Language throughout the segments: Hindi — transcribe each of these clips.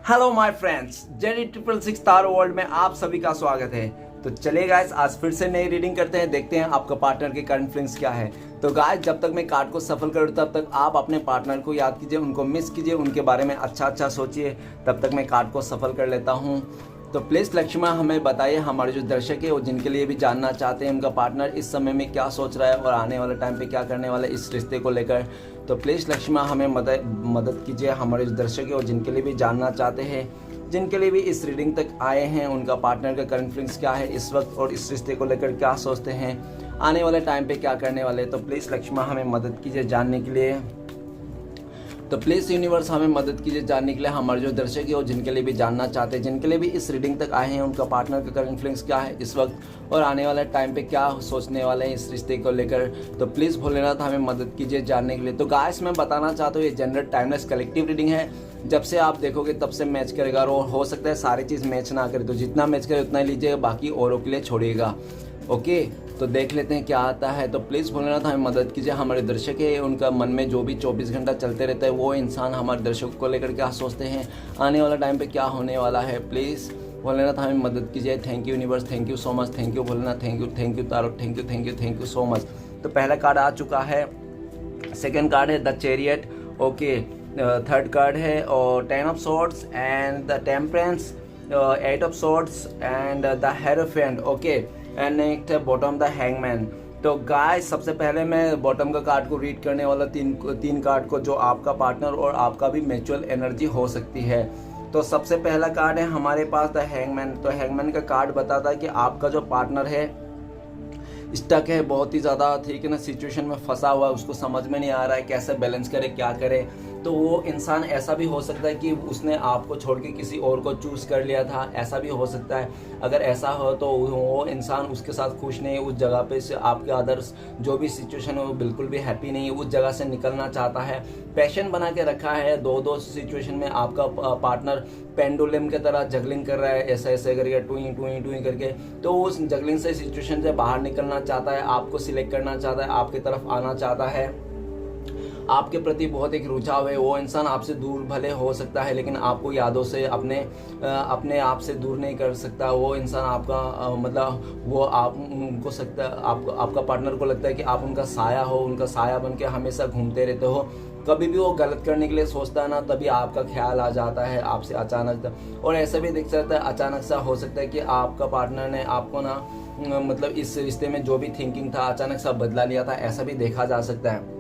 Hello my friends, JD 666 star world में आप सभी का स्वागत है। तो चलिए गाइस, आज फिर से नई रीडिंग करते हैं, देखते हैं आपका पार्टनर के करंट फीलिंग्स क्या है। तो गाइस, जब तक मैं कार्ड को सफल करूँ तब तक आप अपने पार्टनर को याद कीजिए, उनको मिस कीजिए, उनके बारे में अच्छा सोचिए, तब तक मैं कार्ड को सफल कर लेता हूँ। तो प्लीज़ लक्ष्मण हमें बताइए, हमारे जो दर्शक है और जिनके लिए भी जानना चाहते हैं उनका पार्टनर इस समय में क्या सोच रहा है और आने वाले टाइम पे क्या करने वाला है इस रिश्ते को लेकर। तो प्लीज़ लक्ष्मण हमें मदद कीजिए, हमारे जो दर्शक है और जिनके लिए भी जानना चाहते हैं, जिनके लिए भी इस रीडिंग तक आए हैं, उनका पार्टनर का करंट फीलिंग्स क्या है इस वक्त और इस रिश्ते को लेकर क्या सोचते हैं, आने वाले टाइम पे क्या करने वाले। तो प्लीज़ लक्ष्मण हमें मदद कीजिए जानने के लिए। तो प्लीज़ यूनिवर्स हमें मदद कीजिए जानने के लिए, हमारे जो दर्शक है और जिनके लिए भी जानना चाहते हैं, जिनके लिए भी इस रीडिंग तक आए हैं, उनका पार्टनर का करंट फीलिंग्स क्या है इस वक्त और आने वाले टाइम पे क्या सोचने वाले हैं इस रिश्ते को लेकर। तो प्लीज़ भोलेनाथ हमें मदद कीजिए जानने के लिए। तो गाइस, मैं बताना चाहता हूँ ये जनरल टाइमलेस कलेक्टिव रीडिंग है, जब से आप देखोगे तब से मैच करेगा और हो सकता है सारी चीज़ मैच ना करे, तो जितना मैच करे उतना ही लीजिएगा, बाकी औरों के लिए छोड़िएगा। ओके, तो देख लेते हैं क्या आता है। तो प्लीज़ भोलेनाथ हमें मदद कीजिए, हमारे दर्शक है उनका मन में जो भी 24 घंटा चलते रहता है वो इंसान हमारे दर्शकों को लेकर क्या सोचते हैं, आने वाला टाइम पे क्या होने वाला है। प्लीज़ भोलेनाथ हमें मदद कीजिए। Thank you universe, thank you so much, thank you Bholenath, thank you taro, thank you so much. तो पहला कार्ड आ चुका है, सेकेंड कार्ड है the chariot, okay, third card है और 10 of swords and the temperance, 8 of swords and the hierophant, okay, and next है बॉटम द हैंगमैन। तो गाइस, सबसे पहले मैं बॉटम का कार्ड को रीड करने वाला, तीन कार्ड को जो आपका पार्टनर और आपका भी म्यूचुअल एनर्जी हो सकती है। तो सबसे पहला कार्ड है हमारे पास द हैंगमैन। तो हैंगमैन का कार्ड बताता है कि आपका जो पार्टनर है स्टक है बहुत ही ज़्यादा, ठीक है ना, सिचुएशन में फंसा हुआ है, उसको समझ में नहीं आ रहा है कैसे बैलेंस करे, क्या करे। तो वो इंसान ऐसा भी हो सकता है कि उसने आपको छोड़ के किसी और को चूज़ कर लिया था, ऐसा भी हो सकता है। अगर ऐसा हो तो वो इंसान उसके साथ खुश नहीं है, उस जगह पे से आपके अदर्स जो भी सिचुएशन है वो बिल्कुल भी हैप्पी नहीं है, उस जगह से निकलना चाहता है, पैशन बना के रखा है। दो सिचुएशन में आपका पार्टनर पेंडुलम की तरह जगलिंग कर रहा है, ऐसे करके टुई करके। तो उस जगलिंग से सिचुएशन से बाहर निकलना चाहता है, आपको सिलेक्ट करना चाहता है, आपकी तरफ आना चाहता है, आपके प्रति बहुत एक रुझाव है। वो इंसान आपसे दूर भले हो सकता है लेकिन आपको यादों से अपने आप से दूर नहीं कर सकता। वो इंसान आपका मतलब वो आप उनको सकता आपका पार्टनर को लगता है कि आप उनका साया हो, उनका साया बन के हमेशा घूमते रहते हो। कभी भी वो गलत करने के लिए सोचता है ना, तभी आपका ख्याल आ जाता है आपसे अचानक। और ऐसा भी दिख सकता है, अचानक सा हो सकता है कि आपका पार्टनर ने आपको ना मतलब इस रिश्ते में जो भी थिंकिंग था अचानक सा बदला लिया था, ऐसा भी देखा जा सकता है।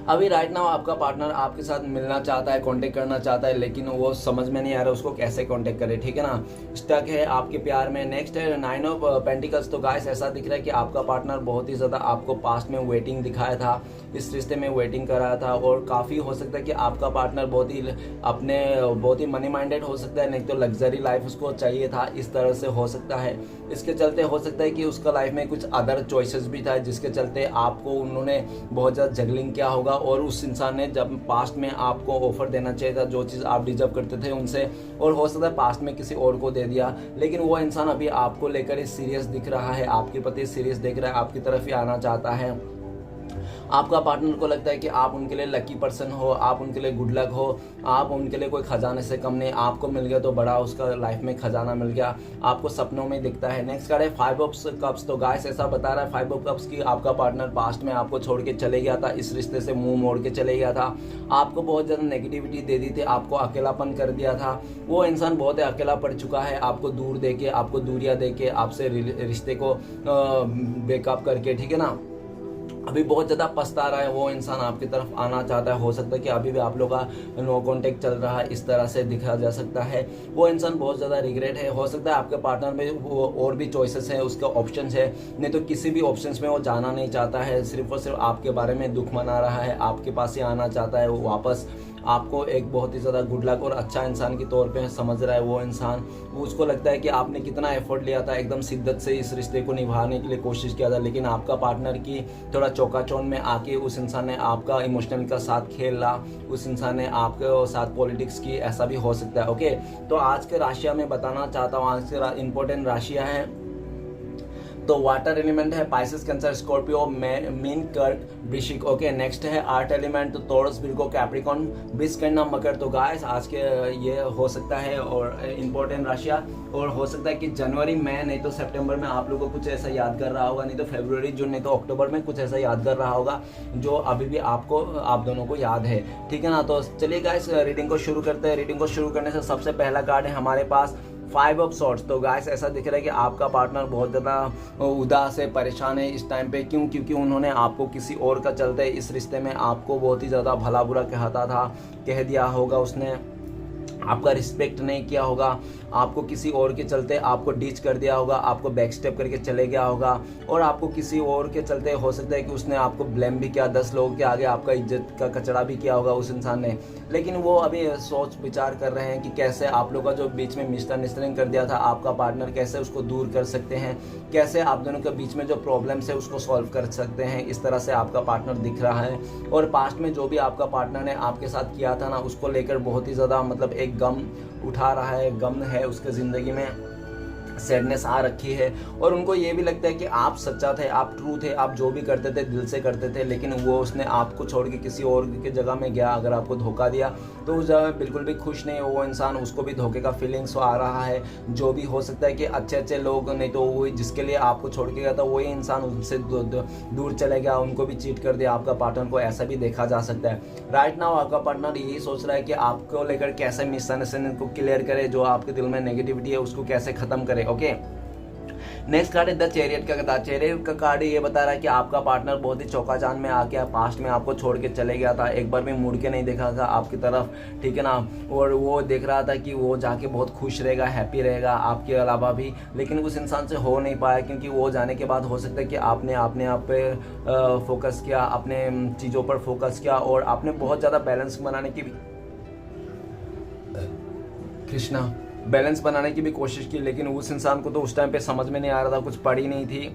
अभी राइट नाउ आपका पार्टनर आपके साथ मिलना चाहता है, कांटेक्ट करना चाहता है, लेकिन वो समझ में नहीं आ रहा उसको कैसे कांटेक्ट करे, ठीक है ना, स्टक है आपके प्यार में। नेक्स्ट है 9 ऑफ पेंटिकल्स। तो गाइस, ऐसा दिख रहा है कि आपका पार्टनर बहुत ही ज़्यादा आपको पास्ट में वेटिंग दिखाया था, इस रिश्ते में वेटिंग कर रहा था। और काफ़ी हो सकता है कि आपका पार्टनर बहुत ही मनी माइंडेड हो सकता है, नहीं तो लग्जरी लाइफ उसको चाहिए था, इस तरह से हो सकता है। इसके चलते हो सकता है कि उसका लाइफ में कुछ अदर चॉइसेस भी था, जिसके चलते आपको उन्होंने बहुत ज़्यादा जगलिंग किया होगा और उस इंसान ने जब पास्ट में आपको ऑफर देना चाहिए था, जो चीज़ आप डिजर्व करते थे उनसे, और हो सकता है पास्ट में किसी और को दे दिया। लेकिन वो इंसान अभी आपको लेकर ही सीरियस दिख रहा है, आपके प्रति सीरियस दिख रहा है, आपकी तरफ ही आना चाहता है। आपका पार्टनर को लगता है कि आप उनके लिए लकी पर्सन हो, आप उनके लिए गुड लक हो, आप उनके लिए कोई खजाने से कम नहीं। आपको मिल गया तो बड़ा उसका लाइफ में खजाना मिल गया, आपको सपनों में दिखता है। नेक्स्ट कार्ड है 5 ऑफ कप्स। तो गाइस, ऐसा बता रहा है 5 ऑफ कप्स की आपका पार्टनर पास्ट में आपको छोड़ के चले गया था, इस रिश्ते से मुंह मोड़ के चले गया था, आपको बहुत ज़्यादा नेगेटिविटी दे दी थी, आपको अकेलापन कर दिया था। वो इंसान बहुत ही अकेला पड़ चुका है, आपको दूर दे के, आपको दूरियाँ दे के, आपसे रिश्ते को ब्रेकअप करके, ठीक है ना। अभी बहुत ज़्यादा पछता रहा है, वो इंसान आपकी तरफ आना चाहता है। हो सकता है कि अभी भी आप लोग का नो कॉन्टेक्ट चल रहा है, इस तरह से दिखा जा सकता है। वो इंसान बहुत ज़्यादा रिग्रेट है, हो सकता है आपके पार्टनर में वो और भी चॉइसेस हैं, उसका ऑप्शंस है, नहीं तो किसी भी ऑप्शंस में वो जाना नहीं चाहता है, सिर्फ और सिर्फ आपके बारे में दुख मना रहा है, आपके पास ही आना चाहता है। वो वापस आपको एक बहुत ही ज़्यादा गुड लक और अच्छा इंसान के तौर पे समझ रहा है। वो इंसान, उसको लगता है कि आपने कितना एफर्ट लिया था, एकदम शिद्दत से इस रिश्ते को निभाने के लिए कोशिश किया था, लेकिन आपका पार्टनर की थोड़ा चौकाचौंध में आके उस इंसान ने आपका इमोशनल का साथ खेला, उस इंसान ने आपके साथ पॉलिटिक्स की, ऐसा भी हो सकता है। ओके, तो आज के राशियाँ में बताना चाहता हूँ, आज के इंपॉर्टेंट राशियाँ हैं तो वाटर एलिमेंट है पाइसेस, कैंसर, स्कॉर्पियो, मीन, कर्क, वृश्चिक। ओके, नेक्स्ट है अर्थ एलिमेंट, तो टॉरस, विर्गो, कैप्रिकॉर्न, वृष, कन्या, मकर। तो गाइस आज के ये हो सकता है और इंपॉर्टेंट राशियाँ, और हो सकता है कि जनवरी में नहीं तो सितंबर में आप लोगों को कुछ ऐसा याद कर रहा होगा, नहीं तो फरवरी, जून, नहीं तो अक्टूबर में कुछ ऐसा याद कर रहा होगा जो अभी भी आपको, आप दोनों को याद है। ठीक है ना, तो चलिए गाइस रीडिंग को शुरू करते हैं। रीडिंग को शुरू करने से सबसे पहला कार्ड है हमारे पास 5 ऑफ सॉर्ड्स। तो गाइस ऐसा दिख रहा है कि आपका पार्टनर बहुत ज़्यादा उदास है, परेशान है इस टाइम पे। क्यों? क्योंकि उन्होंने आपको किसी और का चलते इस रिश्ते में आपको बहुत ही ज़्यादा भला बुरा कहता था, कह दिया होगा उसने, आपका रिस्पेक्ट नहीं किया होगा, आपको किसी और के चलते आपको डीच कर दिया होगा, आपको बैक स्टेप करके चले गया होगा, और आपको किसी और के चलते हो सकता है कि उसने आपको ब्लेम भी किया, 10 लोगों के आगे आपका इज्जत का कचरा भी किया होगा उस इंसान ने। लेकिन वो अभी सोच विचार कर रहे हैं कि कैसे आप लोगों का जो बीच में मिसअंडरस्टैंडिंग कर दिया था आपका पार्टनर, कैसे उसको दूर कर सकते हैं, कैसे आप दोनों के बीच में जो प्रॉब्लम्स है उसको सॉल्व कर सकते हैं। इस तरह से आपका पार्टनर दिख रहा है। और पास्ट में जो भी आपका पार्टनर ने आपके साथ किया था ना, उसको लेकर बहुत ही ज़्यादा मतलब एक गम उठा रहा है, गम है उसके ज़िंदगी में, सैडनेस आ रखी है। और उनको ये भी लगता है कि आप सच्चा थे, आप ट्रू थे, आप जो भी करते थे दिल से करते थे, लेकिन वो उसने आपको छोड़ के किसी और की जगह में गया, अगर आपको धोखा दिया तो उस जगह बिल्कुल भी खुश नहीं है वो इंसान, उसको भी धोखे का फीलिंग्स आ रहा है। जो भी हो सकता है कि अच्छे अच्छे लोग, नहीं तो वो जिसके लिए आपको छोड़ के गया था वही इंसान उनसे दूर चले गया, उनको भी चीट कर दिया आपका पार्टनर को, ऐसा भी देखा जा सकता है। राइट नाउ आपका पार्टनर यही सोच रहा है कि आपको लेकर कैसे मिसअंडरस्टैंडिंग को क्लियर करे, जो आपके दिल में नेगेटिविटी है उसको कैसे खत्म करे। ओके, नेक्स्ट कार्ड है द चैरियट का। द चैरियट का कार्ड ये बता रहा है कि आपका पार्टनर बहुत ही चौकाचान में आ गया, पास्ट में आपको छोड़ के चले गया था, एक बार भी मुड़ के नहीं देखा था आपकी तरफ। ठीक है ना, और वो देख रहा था कि वो जाके बहुत खुश रहेगा, हैप्पी रहेगा आपके अलावा भी, लेकिन उस इंसान से हो नहीं पाया, क्योंकि वो जाने के बाद हो सकता है कि आपने अपने आप पे फोकस किया, अपने चीज़ों पर फोकस किया, और आपने बहुत ज़्यादा बैलेंस बनाने की बैलेंस बनाने की भी कोशिश की, लेकिन उस इंसान को तो उस टाइम पे समझ में नहीं आ रहा था, कुछ पड़ी नहीं थी।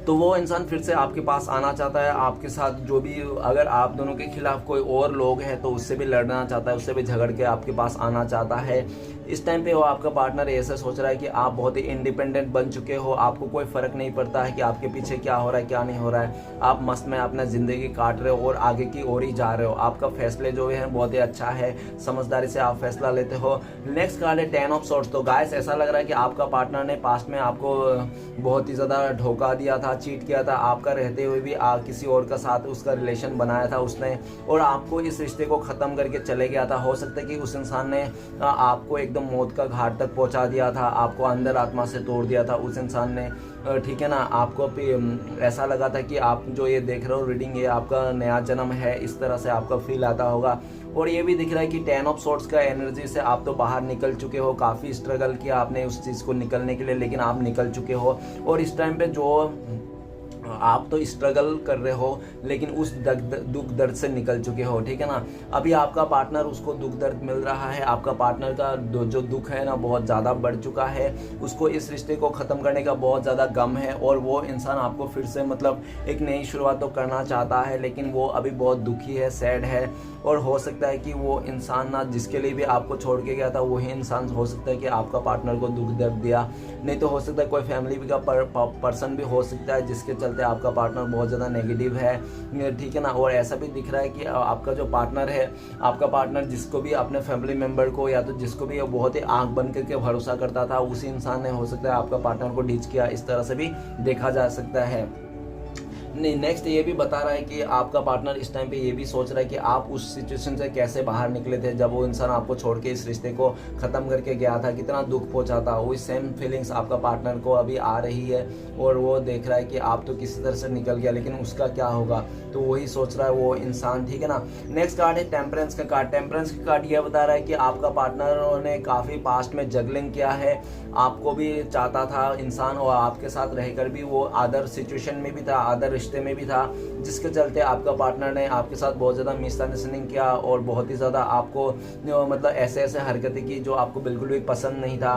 तो वो इंसान फिर से आपके पास आना चाहता है, आपके साथ जो भी, अगर आप दोनों के खिलाफ कोई और लोग हैं तो उससे भी लड़ना चाहता है, उससे भी झगड़ के आपके पास आना चाहता है। इस टाइम पे वो आपका पार्टनर ऐसा सोच रहा है कि आप बहुत ही इंडिपेंडेंट बन चुके हो, आपको कोई फ़र्क नहीं पड़ता है कि आपके पीछे क्या हो रहा है क्या नहीं हो रहा है, आप मस्त में अपना ज़िंदगी काट रहे हो और आगे की ओर ही जा रहे हो। आपका फैसले जो है बहुत ही अच्छा है, समझदारी से आप फैसला लेते हो। नेक्स्ट कार्ड है 10 ऑफ सॉर्ड्स। तो गाइस ऐसा लग रहा है कि आपका पार्टनर ने पास्ट में आपको बहुत ही ज़्यादा धोखा दिया था, चीट किया था, आपका रहते हुए भी किसी और का साथ उसका रिलेशन बनाया था उसने, और आपको इस रिश्ते को ख़त्म करके चले गया था। हो सकता है कि उस इंसान ने आपको एकदम मौत का घाट तक पहुंचा दिया था, आपको अंदर आत्मा से तोड़ दिया था उस इंसान ने। ठीक है ना, आपको ऐसा लगा था कि आप जो ये देख रहे हो रीडिंग, ये आपका नया जन्म है, इस तरह से आपका फील आता होगा। और ये भी दिख रहा है कि 10 ऑफ सॉर्ड्स का एनर्जी से आप तो बाहर निकल चुके हो, काफ़ी स्ट्रगल किया आपने उस चीज़ को निकलने के लिए, लेकिन आप निकल चुके हो। और इस टाइम पे जो आप तो स्ट्रगल कर रहे हो, लेकिन उस दुख दर्द से निकल चुके हो। ठीक है ना, अभी आपका पार्टनर, उसको दुख दर्द मिल रहा है, आपका पार्टनर का जो दुख है ना बहुत ज़्यादा बढ़ चुका है, उसको इस रिश्ते को ख़त्म करने का बहुत ज़्यादा गम है। और वो इंसान आपको फिर से मतलब एक नई शुरुआत तो करना चाहता है, लेकिन वो अभी बहुत दुखी है, सैड है। और हो सकता है कि वो इंसान ना जिसके लिए भी आपको छोड़ के गया था वही इंसान हो सकता है कि आपका पार्टनर को दुख दर्द दिया, नहीं तो हो सकता है कोई फैमिली का पर्सन भी हो सकता है जिसके चलते आपका पार्टनर बहुत ज़्यादा नेगेटिव है। ठीक है ना, और ऐसा भी दिख रहा है कि आपका जो पार्टनर है, आपका पार्टनर जिसको भी अपने फैमिली मेम्बर को या तो जिसको भी बहुत ही आंख बंद करके भरोसा करता था, उसी इंसान ने हो सकता है आपका पार्टनर को डीच किया, इस तरह से भी देखा जा सकता है। नहीं, नेक्स्ट ये भी बता रहा है कि आपका पार्टनर इस टाइम पे ये भी सोच रहा है कि आप उस सिचुएशन से कैसे बाहर निकले थे जब वो इंसान आपको छोड़ के इस रिश्ते को ख़त्म करके गया था, कितना दुख पहुंचा था। वही सेम फीलिंग्स आपका पार्टनर को अभी आ रही है, और वो देख रहा है कि आप तो किसी तरह से निकल गया, लेकिन उसका क्या होगा, तो वही सोच रहा है वो इंसान। ठीक है ना, नेक्स्ट कार्ड है टेम्परेंस का कार्ड। टेम्परेंस का कार्ड ये बता रहा है कि आपका पार्टनर ने काफ़ी पास्ट में जगलिंग किया है, आपको भी चाहता था इंसान, और आपके साथ रहकर भी वो अदर सिचुएशन में भी था, अदर रिश्ते में भी था, जिसके चलते आपका पार्टनर ने आपके साथ बहुत ज़्यादा मिसअंडरस्टैंडिंग किया, और बहुत ही ज़्यादा आपको मतलब ऐसे ऐसे हरकतें की जो आपको बिल्कुल भी पसंद नहीं था।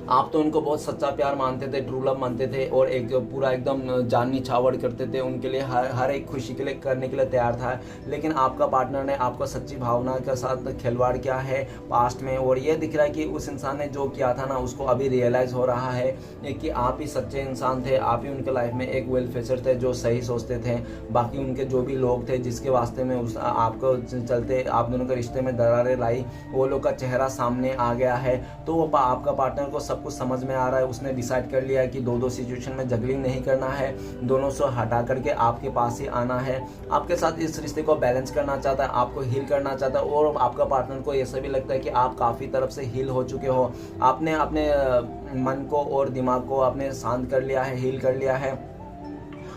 आप तो उनको बहुत सच्चा प्यार मानते थे, ट्रू लव मानते थे और एक पूरा एकदम जान निछावर करते थे, उनके लिए हर एक खुशी के लिए करने के लिए तैयार था। लेकिन आपका पार्टनर ने आपको सच्ची भावना के साथ खिलवाड़ किया है पास्ट में, और ये दिख रहा है कि उस इंसान ने जो किया था ना उसको अभी रियलाइज़ हो रहा है कि आप ही सच्चे इंसान थे, आप ही उनके लाइफ में एक वेल फेचर थे जो सही सोचते थे। बाकी उनके जो भी लोग थे जिसके वास्ते में उस आपको चलते आप दोनों के रिश्ते में दरारें लाई, वो लोग का चेहरा सामने आ गया है। तो वो आपका पार्टनर को सब कुछ समझ में आ रहा है, उसने डिसाइड कर लिया है कि दो सिचुएशन में जगलिंग नहीं करना है, दोनों से हटा करके आपके पास ही आना है, आपके साथ इस रिश्ते को बैलेंस करना चाहता है, आपको हील करना चाहता है। और आपका पार्टनर को ऐसा भी लगता है कि आप काफ़ी तरफ से हील हो चुके हो, आपने अपने मन को और दिमाग को आपने शांत कर लिया है, हील कर लिया है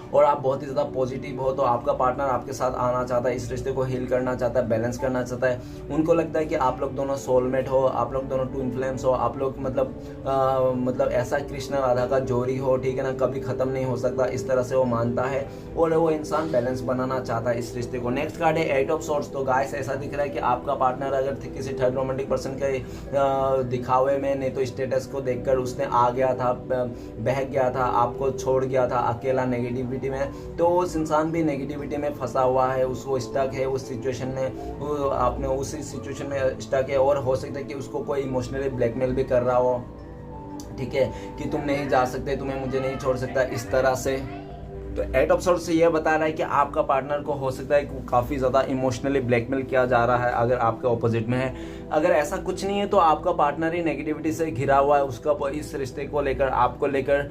और आप बहुत ही ज़्यादा पॉजिटिव हो। तो आपका पार्टनर आपके साथ आना चाहता है, इस रिश्ते को हील करना चाहता है, बैलेंस करना चाहता है। उनको लगता है कि आप लोग दोनों सोलमेट हो, आप लोग दोनों ट्विन फ्लेम्स हो, आप लोग मतलब ऐसा कृष्ण राधा का जोड़ी हो, ठीक है ना, कभी ख़त्म नहीं हो सकता, इस तरह से वो मानता है और वो इंसान बैलेंस बनाना चाहता है इस रिश्ते को। नेक्स्ट कार्ड है 8 ऑफ सोर्ड्स। तो गाइस ऐसा दिख रहा है कि आपका पार्टनर अगर किसी थर्ड रोमांटिक पर्सन के दिखावे में, नहीं तो स्टेटस को देखकर उसने आ गया था, बह गया था, आपको छोड़ गया था अकेला नेगेटिविटी में, तो उस इंसान भी नेगेटिविटी में फंसा हुआ है, उसको स्टक है उस सिचुएशन में, वो आपने उसी सिचुएशन में स्टक है। और हो सकता है कि उसको कोई इमोशनली ब्लैकमेल भी कर रहा हो, ठीक है, कि तुम नहीं जा सकते, तुम्हें मुझे नहीं छोड़ सकता, इस तरह से। तो 8 ऑफ सोर्ड्स से ये बता रहा है कि आपका पार्टनर को हो सकता है कि काफ़ी ज़्यादा इमोशनली ब्लैकमेल किया जा रहा है अगर आपके ऑपोजिट में है। अगर ऐसा कुछ नहीं है तो आपका पार्टनर ही नेगेटिविटी से घिरा हुआ है, उसका इस रिश्ते को लेकर, आपको लेकर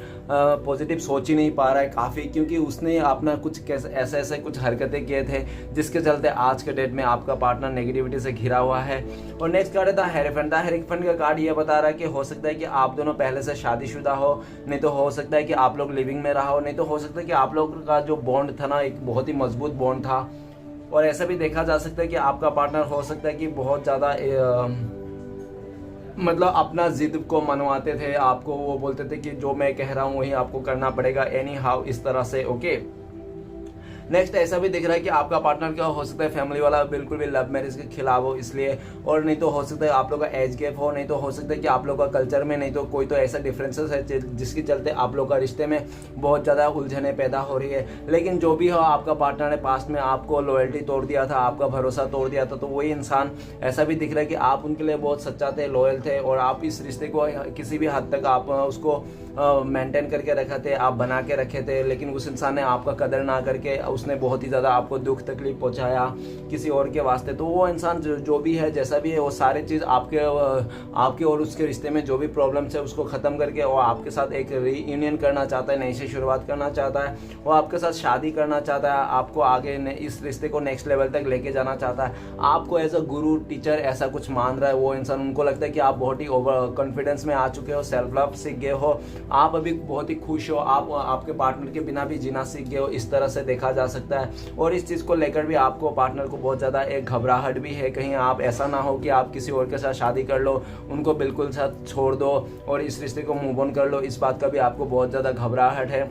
पॉजिटिव सोच ही नहीं पा रहा है काफ़ी, क्योंकि उसने अपना कुछ ऐसे कुछ हरकतें किए थे जिसके चलते आज के डेट में आपका पार्टनर नेगेटिविटी से घिरा हुआ है। और नेक्स्ट कार्ड है द हेरोफेंट। द हेरोफेंट का कार्ड ये बता रहा है कि हो सकता है कि आप दोनों पहले से शादीशुदा हो, नहीं तो हो सकता है कि आप लोग लिविंग में रहा हो, नहीं तो हो सकता है कि आप लोग का जो बॉन्ड था ना एक बहुत ही मजबूत बॉन्ड था। और ऐसा भी देखा जा सकता है कि आपका पार्टनर हो सकता है कि बहुत ज़्यादा मतलब अपना जिद को मनवाते थे आपको, वो बोलते थे कि जो मैं कह रहा हूँ वही आपको करना पड़ेगा एनी हाउ, इस तरह से। ओके, नेक्स्ट ऐसा भी दिख रहा है कि आपका पार्टनर क्या हो सकता है फैमिली वाला बिल्कुल भी लव मैरिज के खिलाफ हो, इसलिए, और नहीं तो हो सकता है आप लोग का एज गैप हो, नहीं तो हो सकता है कि आप लोग का कल्चर में, नहीं तो कोई तो ऐसा डिफरेंसेस है जिसके चलते आप लोग का रिश्ते में बहुत ज़्यादा उलझने पैदा हो रही है। लेकिन जो भी हो, आपका पार्टनर ने पास्ट में आपको लॉयल्टी तोड़ दिया था, आपका भरोसा तोड़ दिया था, तो वही इंसान ऐसा भी दिख रहा है कि आप उनके लिए बहुत सच्चा थे, लॉयल थे, और आप इस रिश्ते को किसी भी हद तक आप उसको मेंटेन करके रखे थे, आप बना के रखे थे। लेकिन उस इंसान ने आपका कदर ना करके उसने बहुत ही ज़्यादा आपको दुख तकलीफ पहुंचाया किसी और के वास्ते। तो वो इंसान जो भी है, जैसा भी है, वो सारी चीज़ आपके और उसके रिश्ते में जो भी प्रॉब्लम्स है उसको ख़त्म करके वो आपके साथ एक रीयूनियन करना चाहता है, नई से शुरुआत करना चाहता है, वो आपके साथ शादी करना चाहता है, आपको आगे इस रिश्ते को नेक्स्ट लेवल तक लेके जाना चाहता है, आपको एज अ गुरु टीचर ऐसा कुछ मान रहा है वो इंसान। उनको लगता है कि आप बहुत ही ओवर कॉन्फिडेंस में आ चुके हो, सेल्फ लव सीख गए हो, आप अभी बहुत ही खुश हो, आप आपके पार्टनर के बिना भी जीना सीख गए हो, इस तरह से देखा जा सकता है। और इस चीज़ को लेकर भी आपको पार्टनर को बहुत ज़्यादा एक घबराहट भी है, कहीं आप ऐसा ना हो कि आप किसी और के साथ शादी कर लो, उनको बिल्कुल साथ छोड़ दो और इस रिश्ते को मूव ऑन कर लो, इस बात का भी आपको बहुत ज़्यादा घबराहट है।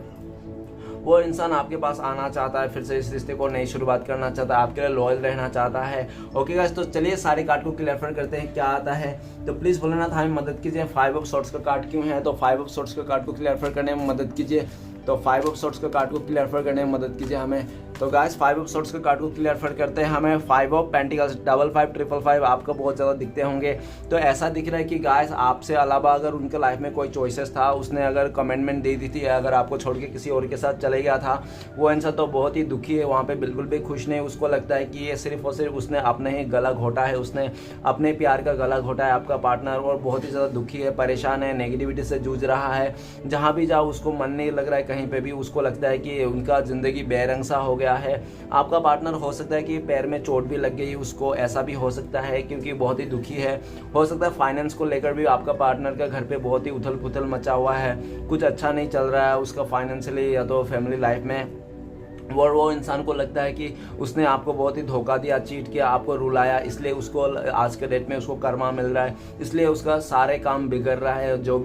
वो इंसान आपके पास आना चाहता है, फिर से इस रिश्ते को नई शुरुआत करना चाहता है, आपके लिए लॉयल रहना चाहता है। ओके गाइस, तो चलिए सारे कार्ड को क्लियर करते हैं क्या आता है। तो प्लीज़ भोलेनाथ हमें मदद कीजिए। 5 ऑफ सोर्ड्स का कार्ड क्यों है, तो 5 ऑफ सोर्ड्स का कार्ड को क्लियर करने में मदद कीजिए। तो 5 ऑफ सोर्ड्स का कार्ड को क्लियर करने में मदद कीजिए हमें। तो गाइस 5 ऑफ सोर्ड्स का कार्ड को क्लियर करते हैं हमें 5 ऑफ पेंटिकल्स, 55 555 आपको बहुत ज़्यादा दिखते होंगे। तो ऐसा दिख रहा है कि गाइस आपसे अलावा अगर उनके लाइफ में कोई चॉइसेस था, उसने अगर कमिटमेंट दे दी थी, अगर आपको छोड़ के किसी और के साथ चले गया था, वो इंसान तो बहुत ही दुखी है, वहाँ पे बिल्कुल भी खुश नहीं। उसको लगता है कि ये सिर्फ और सिर्फ उसने अपने ही गला घोटा है, उसने अपने प्यार का गला घोटा है आपका पार्टनर, और बहुत ही ज़्यादा दुखी है, परेशान है, नेगेटिविटी से जूझ रहा है। जहाँ भी जाओ उसको मन नहीं लग रहा है, कहीं पे भी उसको लगता है कि उनका ज़िंदगी बेरंग सा हो गया है। आपका पार्टनर हो सकता है कि पैर में चोट भी लग गई उसको, ऐसा भी हो सकता है क्योंकि बहुत ही दुखी है। हो सकता है फाइनेंस को लेकर भी आपका पार्टनर का घर पे बहुत ही उथल पुथल मचा हुआ है, कुछ अच्छा नहीं चल रहा है उसका फाइनेंशियली या तो फैमिली लाइफ में। और वो इंसान को लगता है कि उसने आपको बहुत ही धोखा दिया, चीट किया, आपको रुलाया, इसलिए उसको आज के डेट में उसको कर्मा मिल रहा है, इसलिए उसका सारे काम बिगड़ रहा है, जो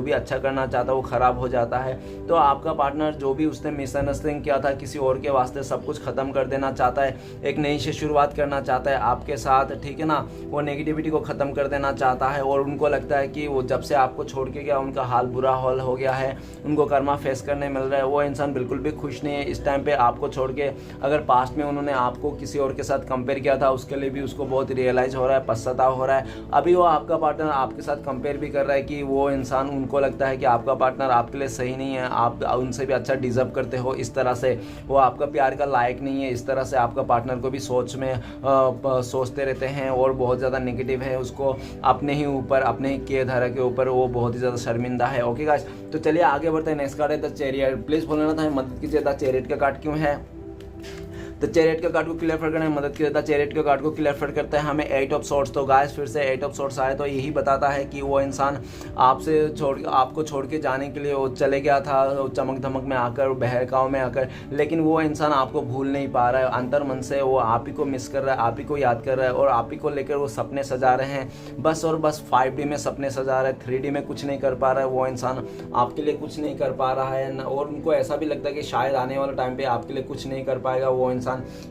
भी अच्छा करना चाहता है वो ख़राब हो जाता है। तो आपका पार्टनर जो भी उसने मिसअंडरस्टैंडिंग किया था किसी और के वास्ते सब कुछ ख़त्म कर देना चाहता है, एक नई से शुरुआत करना चाहता है आपके साथ, ठीक है ना। वो नेगेटिविटी को ख़त्म कर देना चाहता है और उनको लगता है कि वो जब से आपको छोड़ के गया उनका हाल बुरा हाल हो गया है, उनको कर्मा फेस करने मिल रहा है। वो इंसान बिल्कुल भी खुश नहीं है इस टाइम पे आपको छोड़ के। अगर पास्ट में उन्होंने आपको किसी और के साथ कंपेयर किया था उसके लिए भी उसको बहुत रियलाइज़ हो रहा है, पछतावा हो रहा है। अभी वो आपका पार्टनर आपके साथ कंपेयर भी कर रहा है कि वो इंसान, उनको लगता है कि आपका पार्टनर आपके लिए सही नहीं है, आप उनसे भी अच्छा डिजर्व करते हो, इस तरह से वो आपका प्यार का लायक नहीं है, इस तरह से आपका पार्टनर को भी सोचते रहते हैं और बहुत ज़्यादा नेगेटिव है, उसको अपने ही ऊपर, अपने ही किए धारा के ऊपर वो बहुत ही ज़्यादा शर्मिंदा है। ओके गाइस, तो चलिए आगे बढ़ते हैं। नेक्स्ट कार्ड है द चैरियट। प्लीज़ बोलना था मदद कीजिए, द चैरियट का कार्ड क्यों है। तो चैरियट का कार्ड को क्लियर करने में मदद की जाता है। चैरियट के कार्ड को क्लियर करता है हमें 8 ऑफ सोर्ट्स। तो गाइस फिर से 8 ऑफ सोर्ट्स आए तो यही बताता है कि वो इंसान आपको छोड़ के जाने के लिए वो चले गया था, चमक धमक में आकर, बहकाव में आकर, लेकिन वो इंसान आपको भूल नहीं पा रहा है। अंतर मन से वो आप ही को मिस कर रहा है, आप ही को याद कर रहा है और आप ही को लेकर वो सपने सजा रहे हैं, बस और बस 5D में सपने सजा रहा है, 3D में कुछ नहीं कर पा रहा है। वो इंसान आपके लिए कुछ नहीं कर पा रहा है और उनको ऐसा भी लगता है कि शायद आने वाले टाइम पे आपके लिए कुछ नहीं कर पाएगा। वो इंसान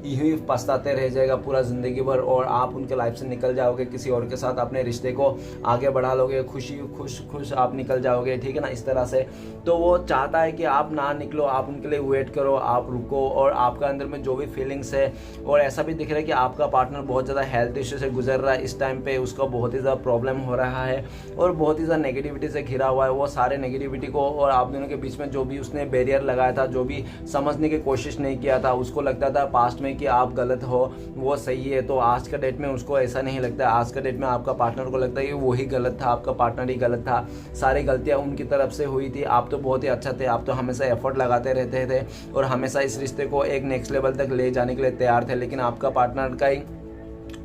यही पछताते रह जाएगा पूरा जिंदगी भर और आप उनके लाइफ से निकल जाओगे, किसी और के साथ अपने रिश्ते को आगे बढ़ा लोगे, खुश आप निकल जाओगे, ठीक है ना, इस तरह से। तो वो चाहता है कि आप ना निकलो, आप उनके लिए वेट करो, आप रुको और आपका अंदर में जो भी फीलिंग्स है। और ऐसा भी दिख रहा है कि आपका पार्टनर बहुत ज़्यादा हेल्थ इश्यू से गुजर रहा है इस टाइम पे, उसका बहुत ही ज़्यादा प्रॉब्लम हो रहा है और बहुत ही ज़्यादा नेगेटिविटी से घिरा हुआ है। वो सारे नेगेटिविटी को और आप दोनों के बीच में जो भी उसने बैरियर लगाया था, जो भी समझने की कोशिश नहीं किया था, उसको लगता था पास्ट में कि आप गलत हो, वो सही है, तो आज का डेट में उसको ऐसा नहीं लगता है। आज का डेट में आपका पार्टनर को लगता है कि वही गलत था, आपका पार्टनर ही गलत था, सारी गलतियां उनकी तरफ से हुई थी। आप तो बहुत ही अच्छा थे, आप तो हमेशा एफर्ट लगाते रहते थे और हमेशा इस रिश्ते को एक नेक्स्ट लेवल तक ले जाने के लिए तैयार थे, लेकिन आपका पार्टनर का ही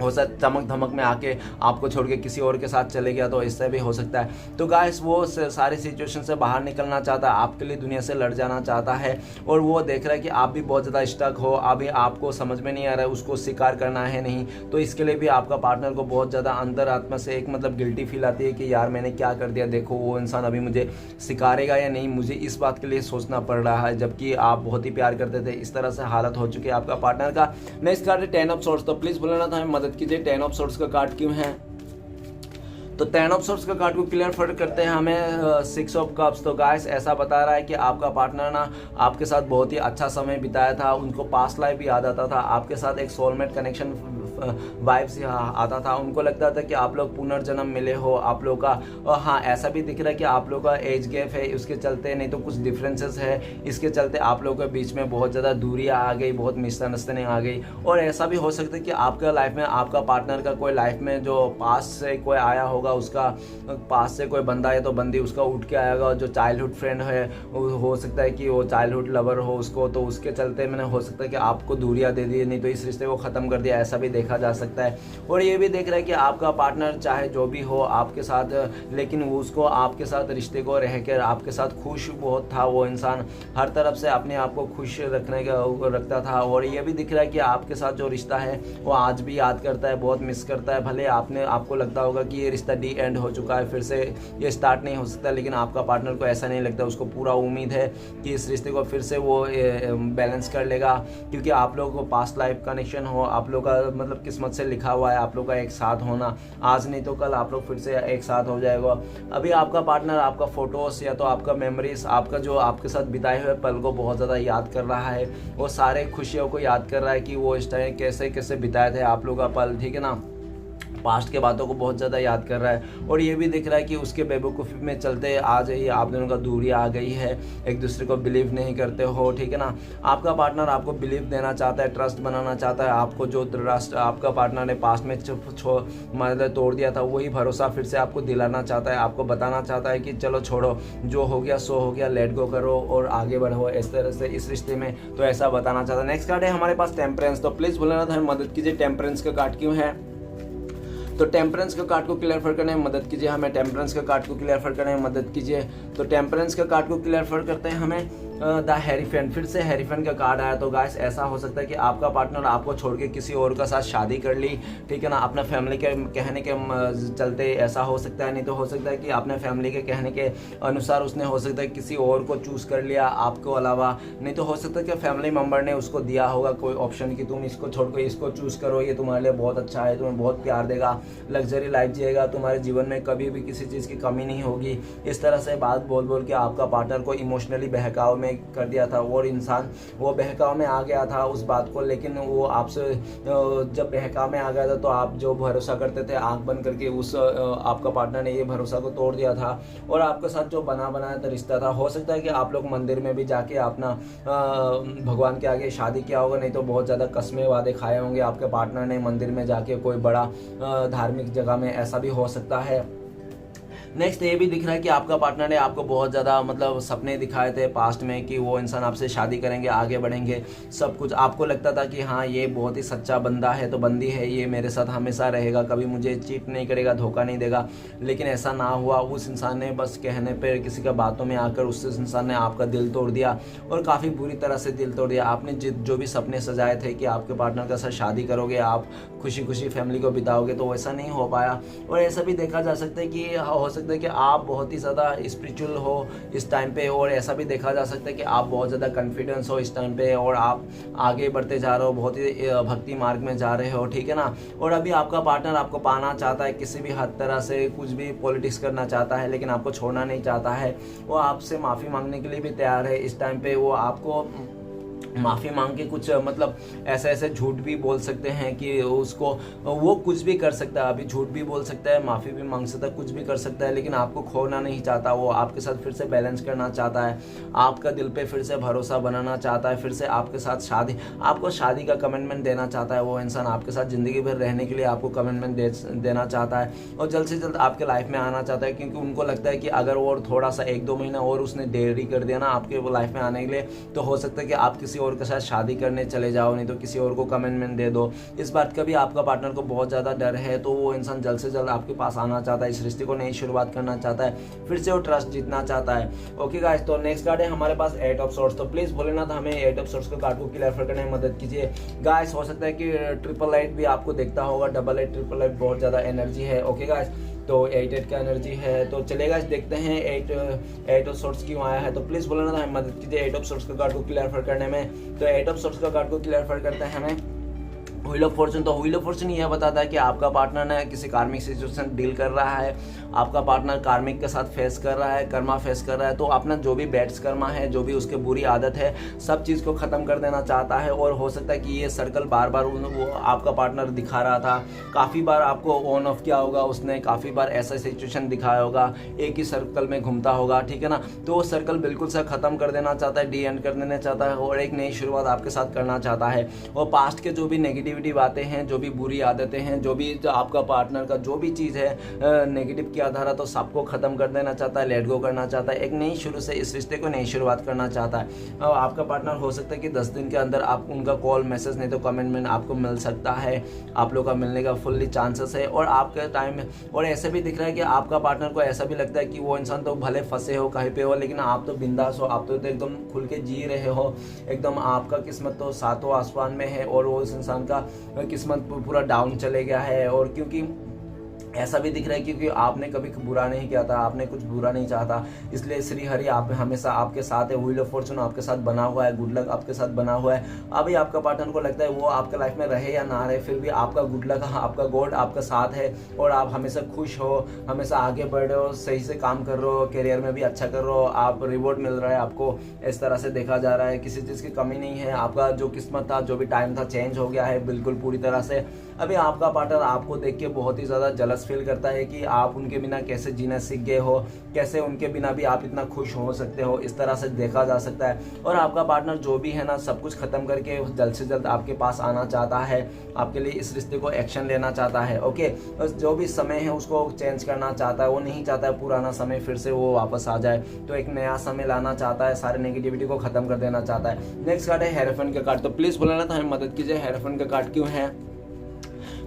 हो सकता चमक धमक में आके आपको छोड़ के किसी और के साथ चले गया, तो इससे भी हो सकता है। तो गाइस वो सारी सिचुएशन से बाहर निकलना चाहता है, आपके लिए दुनिया से लड़ जाना चाहता है और वो देख रहा है कि आप भी बहुत ज़्यादा स्टक हो, अभी आपको समझ में नहीं आ रहा है उसको स्वीकार करना है नहीं, तो इसके लिए भी आपका पार्टनर को बहुत ज़्यादा अंतरात्मा से एक गिल्टी फील आती है कि यार मैंने क्या कर दिया, देखो वो इंसान अभी मुझे स्वीकारेगा या नहीं, मुझे इस बात के लिए सोचना पड़ रहा है, जबकि आप बहुत ही प्यार करते थे। इस तरह से हालत हो चुकी है आपका पार्टनर का। नेक्स्ट कार्ड है 10 ऑफ सोर्ट्स। तो प्लीज़ बोलना था मदद कीजिए, 10 ऑफ सोर्ट्स का कार्ड क्यों है। तो 10 ऑफ सोर्ट्स का कार्ड को क्लियर करते हैं हमें 6 ऑफ कप्स। तो गाइस ऐसा बता रहा है कि आपका पार्टनर ना आपके साथ बहुत ही अच्छा समय बिताया था, उनको पास्ट लाइफ भी याद आता था, आपके साथ एक सोलमेट कनेक्शन वाइब्स आता था, उनको लगता था कि आप लोग पुनर्जन्म मिले हो आप लोग का। और हाँ ऐसा भी दिख रहा है कि आप लोग का एज गैप है, उसके चलते नहीं तो कुछ डिफरेंसेस है, इसके चलते आप लोगों के बीच में बहुत ज़्यादा दूरियाँ आ गई, बहुत मिसअंडरस्टैंडिंग आ गई। और ऐसा भी हो सकता है कि आपका लाइफ में आपका पार्टनर का कोई लाइफ में जो पास से कोई आया होगा, उसका पास से कोई बंदा है तो बंदी उसका उठ के आएगा, जो चाइल्डहुड फ्रेंड है हो सकता है कि वो चाइल्डहुड लवर हो उसको, तो उसके चलते मैंने हो सकता है कि आपको दूरियाँ दे दी, नहीं तो इस रिश्ते को ख़त्म कर दिया, ऐसा भी देखा जा सकता है। और ये भी देख रहा है कि आपका पार्टनर चाहे जो भी हो आपके साथ, लेकिन उसको आपके साथ रिश्ते को रह कर आपके साथ खुश बहुत था, वो इंसान हर तरफ से अपने आप को खुश रखने का रखता था। और ये भी दिख रहा है कि आपके साथ जो रिश्ता है वो आज भी याद करता है, बहुत मिस करता है। भले आपको लगता होगा कि ये रिश्ता डी एंड हो चुका है, फिर से ये स्टार्ट नहीं हो सकता, लेकिन आपका पार्टनर को ऐसा नहीं लगता, उसको पूरा उम्मीद है कि इस रिश्ते को फिर से वो बैलेंस कर लेगा, क्योंकि आप लोगों को पास्ट लाइफ कनेक्शन हो, आप लोग का किस्मत से लिखा हुआ है आप लोग का एक साथ होना, आज नहीं तो कल आप लोग फिर से एक साथ हो जाएगा। अभी आपका पार्टनर आपका फोटोस या तो आपका मेमोरीज, आपका जो आपके साथ बिताए हुए पल को बहुत ज़्यादा याद कर रहा है, वो सारे खुशियों को याद कर रहा है कि वो इस टाइम कैसे कैसे बिताए थे आप लोग का पल, ठीक है ना, पास्ट के बातों को बहुत ज़्यादा याद कर रहा है। और ये भी दिख रहा है कि उसके बेवकूफ़ी में चलते आज ही आप दोनों का दूरी आ गई है, एक दूसरे को बिलीव नहीं करते हो, ठीक है ना। आपका पार्टनर आपको बिलीव देना चाहता है, ट्रस्ट बनाना चाहता है, आपको जो ट्रस्ट आपका पार्टनर ने पास्ट में तोड़ दिया था वही भरोसा फिर से आपको दिलाना चाहता है, आपको बताना चाहता है कि चलो छोड़ो, जो हो गया सो हो गया, लेट गो करो और आगे बढ़ो इस तरह से इस रिश्ते में, तो ऐसा बताना चाहता है। नेक्स्ट कार्ड है हमारे पास टेम्परेंस। तो प्लीज़ बोलना था मदद कीजिए, टेम्परेंस का कार्ड क्यों है। तो टेम्परेंस का कार्ड को क्लियर करने में मदद कीजिए हमें, टेम्परेंस का कार्ड को क्लियर करने में मदद कीजिए। तो टेम्परेंस का कार्ड को क्लियर करते हैं हमें द हेरीफेन, फिर से हेरीफेन का कार्ड आया। तो गाइस ऐसा हो सकता है कि आपका पार्टनर आपको छोड़ के किसी और का साथ शादी कर ली, ठीक है ना, अपना फैमिली के कहने के चलते ऐसा हो सकता है। नहीं तो हो सकता है कि अपने फैमिली के कहने के अनुसार उसने हो सकता है किसी और को चूज़ कर लिया आपको अलावा। नहीं तो हो सकता है कि फैमिली मेम्बर ने उसको दिया होगा कोई ऑप्शन कि तुम इसको छोड़ के इसको चूज़ करो, ये तुम्हारे लिए बहुत अच्छा है, तुम्हें बहुत प्यार देगा, लग्जरी लाइफ जिएगा, तुम्हारे जीवन में कभी भी किसी चीज़ की कमी नहीं होगी। इस तरह से बात बोल बोल के आपका पार्टनर को इमोशनली बहकाव में कर दिया था और इंसान वो बहकाव में आ गया था उस बात को। लेकिन वो आपसे जब बहकाव में आ गया था तो आप जो भरोसा करते थे आंख बंद करके, उस आपका पार्टनर ने ये भरोसा को तोड़ दिया था और आपके साथ जो बनाया था रिश्ता था, हो सकता है कि आप लोग मंदिर में भी जाके अपना भगवान के आगे शादी किया होगा। नहीं तो बहुत ज़्यादा कस्में वादे खाए होंगे आपके पार्टनर ने मंदिर में जाके, कोई बड़ा धार्मिक जगह में, ऐसा भी हो सकता है। नेक्स्ट ये भी दिख रहा है कि आपका पार्टनर ने आपको बहुत ज़्यादा मतलब सपने दिखाए थे पास्ट में कि वो इंसान आपसे शादी करेंगे, आगे बढ़ेंगे, सब कुछ आपको लगता था कि हाँ ये बहुत ही सच्चा बंदा है तो बंदी है, ये मेरे साथ हमेशा रहेगा, कभी मुझे चीट नहीं करेगा, धोखा नहीं देगा। लेकिन ऐसा ना हुआ, उस इंसान ने बस कहने पर, किसी का बातों में आकर उस इंसान ने आपका दिल तोड़ दिया और काफ़ी बुरी तरह से दिल तोड़ दिया। आपने जो भी सपने सजाए थे कि आपके पार्टनर के साथ शादी करोगे, आप खुशी खुशी फैमिली को बिताओगे, तो वैसा नहीं हो पाया। और ऐसा भी देखा जा सकता है कि हो सकता है कि आप बहुत ही ज़्यादा स्पिरिचुअल हो इस टाइम पे, और ऐसा भी देखा जा सकता है कि आप बहुत ज़्यादा कॉन्फिडेंस हो इस टाइम पे और आप आगे बढ़ते जा रहे हो, बहुत ही भक्ति मार्ग में जा रहे हो, ठीक है ना। और अभी आपका पार्टनर आपको पाना चाहता है किसी भी हद तरह से, कुछ भी पॉलिटिक्स करना चाहता है, लेकिन आपको छोड़ना नहीं चाहता है। वो आपसे माफ़ी मांगने के लिए भी तैयार है इस टाइम पे। वो आपको माफ़ी मांग के कुछ मतलब ऐसे ऐसे झूठ भी बोल सकते हैं कि उसको, वो कुछ भी कर सकता है, अभी झूठ भी बोल सकता है, माफ़ी भी मांग सकता है, कुछ भी कर सकता है, लेकिन आपको खोना नहीं चाहता। वो आपके साथ फिर से बैलेंस करना चाहता है, आपका दिल पे फिर से भरोसा बनाना चाहता है, फिर से आपके साथ आपको शादी का कमिटमेंट देना चाहता है। वो इंसान आपके साथ ज़िंदगी भर रहने के लिए आपको कमिटमेंट देना चाहता है और जल्द से जल्द आपके लाइफ में आना चाहता है, क्योंकि उनको लगता है कि अगर वो थोड़ा सा 1-2 महीना और उसने देरी कर दिया ना आपके लाइफ में आने के लिए, तो हो सकता है कि आप किसी और के साथ शादी करने चले जाओ, नहीं तो किसी और को कमिटमेंट दे दो। इस बात का भी आपका पार्टनर को बहुत ज़्यादा डर है, तो वो इंसान जल्द से जल्द आपके पास आना चाहता है, इस रिश्ते को नई शुरुआत करना चाहता है, फिर से वो ट्रस्ट जीतना चाहता है। ओके गाइस, तो नेक्स्ट कार्ड है हमारे पास 8 ऑफ सोर्ड्स। तो प्लीज़ भोलेनाथ हमें 8 ऑफ सोर्ड्स के कार्ड को क्लियर करने में मदद कीजिए। गाइस हो सकता है कि 888 भी आपको देखता होगा, 8888 बहुत ज़्यादा एनर्जी है। ओके गाइस, तो 8 का एनर्जी है। तो चलेगा, देखते हैं 8 ऑफ सोर्ड्स क्यों आया है। तो प्लीज़ बोलना था हमें मदद कीजिए 8 ऑफ सोर्ड्स का कार्ड को क्लियर करने में। तो 8 ऑफ सोर्ड्स का कार्ड को क्लियर करते हैं हमें व्हील ऑफ फॉर्चून। तो व्हील ऑफ फॉर्चून यह बताता है कि आपका पार्टनर ने किसी कार्मिक सिचुएशन डील कर रहा है, आपका पार्टनर कार्मिक के साथ फेस कर रहा है, कर्मा फेस कर रहा है। तो अपना जो भी बैड्स कर्मा है, जो भी उसके बुरी आदत है, सब चीज़ को ख़त्म कर देना चाहता है। और हो सकता है कि ये सर्कल बार बार वो आपका पार्टनर दिखा रहा था, काफ़ी बार आपको ऑन ऑफ किया होगा उसने, काफ़ी बार ऐसा सिचुएशन दिखाया होगा, एक ही सर्कल में घूमता होगा, ठीक है ना। तो वो सर्कल बिल्कुल से ख़त्म कर देना चाहता है, डी एंड कर देना चाहता है और एक नई शुरुआत आपके साथ करना चाहता है। और पास्ट के जो भी नेगेटिविटी बातें हैं, जो भी बुरी आदतें हैं, जो भी आपका पार्टनर का जो भी चीज़ है नेगेटिव की आधार है, तो सबको ख़त्म कर देना चाहता है, लेट गो करना चाहता है, एक नई शुरू से इस रिश्ते को नई शुरुआत करना चाहता है। और आपका पार्टनर हो सकता है कि 10 दिन के अंदर आप उनका कॉल मैसेज नहीं तो कमेंटमेंट आपको मिल सकता है, आप लोग का मिलने का फुल्ली चांसेस है। और आपके टाइम में और ऐसे भी दिख रहा है कि आपका पार्टनर को ऐसा भी लगता है कि वो इंसान तो भले फंसे हो कहीं पे हो, लेकिन आप तो बिंदास हो, आप तो एकदम खुल के जी रहे हो, एकदम आपका किस्मत तो सातों आसमान में है और वो उस इंसान का किस्मत पूरा डाउन चले गया है। और क्योंकि ऐसा भी दिख रहा है क्योंकि आपने कभी बुरा नहीं किया था, आपने कुछ बुरा नहीं चाहता, इसलिए श्री हरि आप हमेशा आपके साथ है, व्हील ऑफ फॉर्चून आपके साथ बना हुआ है, गुड लक आपके साथ बना हुआ है। अभी आपका पार्टनर को लगता है वो आपके लाइफ में रहे या ना रहे, फिर भी आपका गुड लक, आपका गॉड आपका साथ है और आप हमेशा खुश हो, हमेशा आगे बढ़ रहे हो, सही से काम कर रहे हो, करियर में भी अच्छा कर रहे हो, आप रिवॉर्ड मिल रहा है आपको, इस तरह से देखा जा रहा है, किसी चीज़ की कमी नहीं है। आपका जो किस्मत था, जो भी टाइम था, चेंज हो गया है बिल्कुल पूरी तरह से। अभी आपका पार्टनर आपको देख के बहुत ही ज़्यादा जलस फील करता है कि आप उनके बिना कैसे जीना सीख गए हो, कैसे उनके बिना भी आप इतना खुश हो सकते हो, इस तरह से देखा जा सकता है। और आपका पार्टनर जो भी है ना, सब कुछ खत्म करके जल्द से जल्द आपके पास आना चाहता है, आपके लिए इस रिश्ते को एक्शन लेना चाहता है। ओके, बस जो भी समय है उसको चेंज करना चाहता है, वो नहीं चाहता है पुराना समय फिर से वो वापस आ जाए, तो एक नया समय लाना चाहता है, सारे नेगेटिविटी को खत्म कर देना चाहता है। नेक्स्ट कार्ड है हेरोफेंट का कार्ड। तो प्लीज बोलना था हमें मदद कीजिए, हेरोफेंट का कार्ड क्यों है।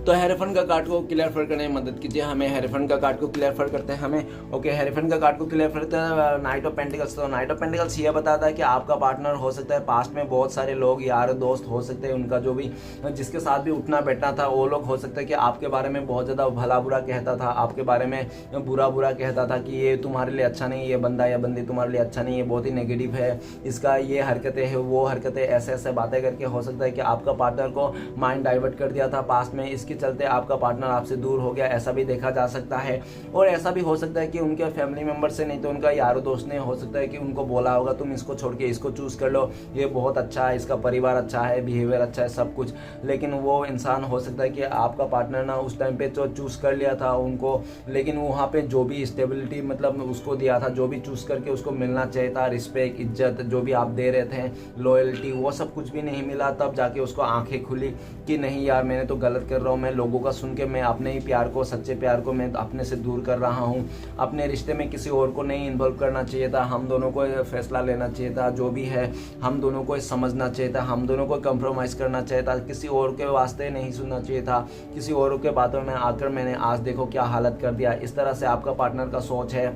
तो हेरेफन का कार्ड को क्लियर करने में मदद कीजिए हमें। हेरेफन का कार्ड को क्लियर करते हैं हमें। ओके, हेरेफन का कार्ड को क्लियर करते हैं नाइट ऑफ पेंटिकल्स। तो नाइट ऑफ पेंटिकल्स ये बताता है कि आपका पार्टनर हो सकता है पास्ट में बहुत सारे लोग यार दोस्त हो सकते हैं, उनका जो भी जिसके साथ भी उठना बैठना था वो लोग हो सकता है कि आपके बारे में बहुत ज़्यादा भला बुरा कहता था, आपके बारे में बुरा बुरा कहता था कि ये तुम्हारे लिए अच्छा नहीं, ये बंदा या बंदी तुम्हारे लिए अच्छा नहीं है, बहुत ही नेगेटिव है, इसका ये हरकतें है वो हरकतें, ऐसे ऐसे बातें करके हो सकता है कि आपका पार्टनर को माइंड डाइवर्ट कर दिया था पास्ट में, इसके चलते आपका पार्टनर आपसे दूर हो गया, ऐसा भी देखा जा सकता है। और ऐसा भी हो सकता है कि उनके फैमिली मेंबर से नहीं तो उनका यारो दोस्त ने हो सकता है कि उनको बोला होगा तुम इसको छोड़ के इसको चूज कर लो, ये बहुत अच्छा है, इसका परिवार अच्छा है, बिहेवियर अच्छा है, सब कुछ। लेकिन वो इंसान हो सकता है कि आपका पार्टनर ना उस टाइम पे तो चूज कर लिया था उनको, लेकिन वहाँ पे जो भी स्टेबिलिटी मतलब उसको दिया था, जो भी चूज करके उसको मिलना चाहिए था, रिस्पेक्ट इज्जत जो भी आप दे रहे थे, लॉयल्टी, वो सब कुछ भी नहीं मिला। तब जाके उसको आंखें खुली कि नहीं यार मैंने तो गलत कर रहा हूँ, मैं लोगों का सुन के मैं अपने ही प्यार को, सच्चे प्यार को मैं अपने से दूर कर रहा हूँ, अपने रिश्ते में किसी और को नहीं इन्वॉल्व करना चाहिए था, हम दोनों को फैसला लेना चाहिए था, जो भी है हम दोनों को समझना चाहिए था, हम दोनों को कंप्रोमाइज़ करना चाहिए था, किसी और के वास्ते नहीं सुनना चाहिए था, किसी और के बातों में आकर मैंने आज देखो क्या हालत कर दिया। इस तरह से आपका पार्टनर का सोच है।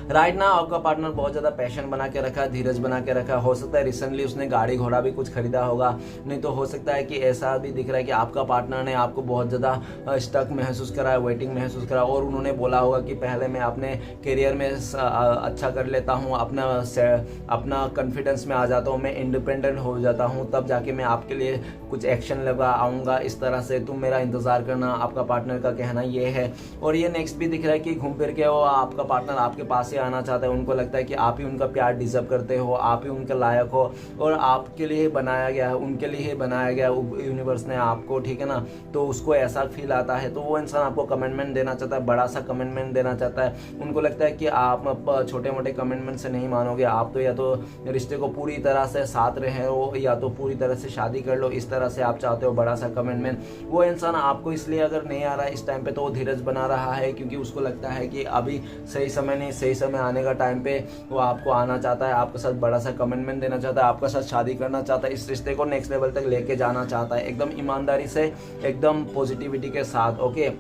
राइट ना आपका पार्टनर बहुत ज़्यादा पैशन बना के रखा है, धीरज बना के रखा है। हो सकता है रिसेंटली उसने गाड़ी घोड़ा भी कुछ खरीदा होगा, नहीं तो हो सकता है कि ऐसा भी दिख रहा है कि आपका पार्टनर ने आपको बहुत ज़्यादा स्टक महसूस करा है, वेटिंग महसूस करा, और उन्होंने बोला होगा कि पहले मैं अपने करियर में अच्छा कर लेता हूँ, अपना कॉन्फिडेंस में आ जाता हूँ, मैं इंडिपेंडेंट हो जाता हूँ, तब जाके मैं आपके लिए कुछ एक्शन लगा आऊँगा, इस तरह से तुम मेरा इंतज़ार करना, आपका पार्टनर का कहना ये है। और ये नेक्स्ट भी दिख रहा है कि घूम फिर के वो आपका पार्टनर आपके पास से आना चाहता है, उनको लगता है कि आप ही उनका प्यार डिजर्व करते हो, आप ही उनके लायक हो, और आपके लिए बनाया गया है, उनके लिए बनाया गया यूनिवर्स ने आपको, ठीक है ना। तो उसको ऐसा फील आता है, तो वो इंसान आपको कमिटमेंट देना चाहता है, बड़ा सा कमिटमेंट देना चाहता है। उनको लगता है कि आप छोटे मोटे कमिटमेंट से नहीं मानोगे, आप तो या तो रिश्ते को पूरी तरह से साथ रहे हो या तो पूरी तरह से शादी कर लो, इस तरह से आप चाहते हो बड़ा सा कमिटमेंट। वो इंसान आपको इसलिए अगर नहीं आ रहा है इस टाइम पे, तो वो धीरज बना रहा है क्योंकि उसको लगता है कि अभी सही समय नहीं, सही समय आने का टाइम पे वो आपको आना चाहता है, आपके साथ बड़ा सा कमिटमेंट देना चाहता है, आपके साथ शादी करना चाहता है, इस रिश्ते को नेक्स्ट लेवल तक लेके जाना चाहता है, एकदम ईमानदारी से, एकदम पॉजिटिविटी के साथ। ओके,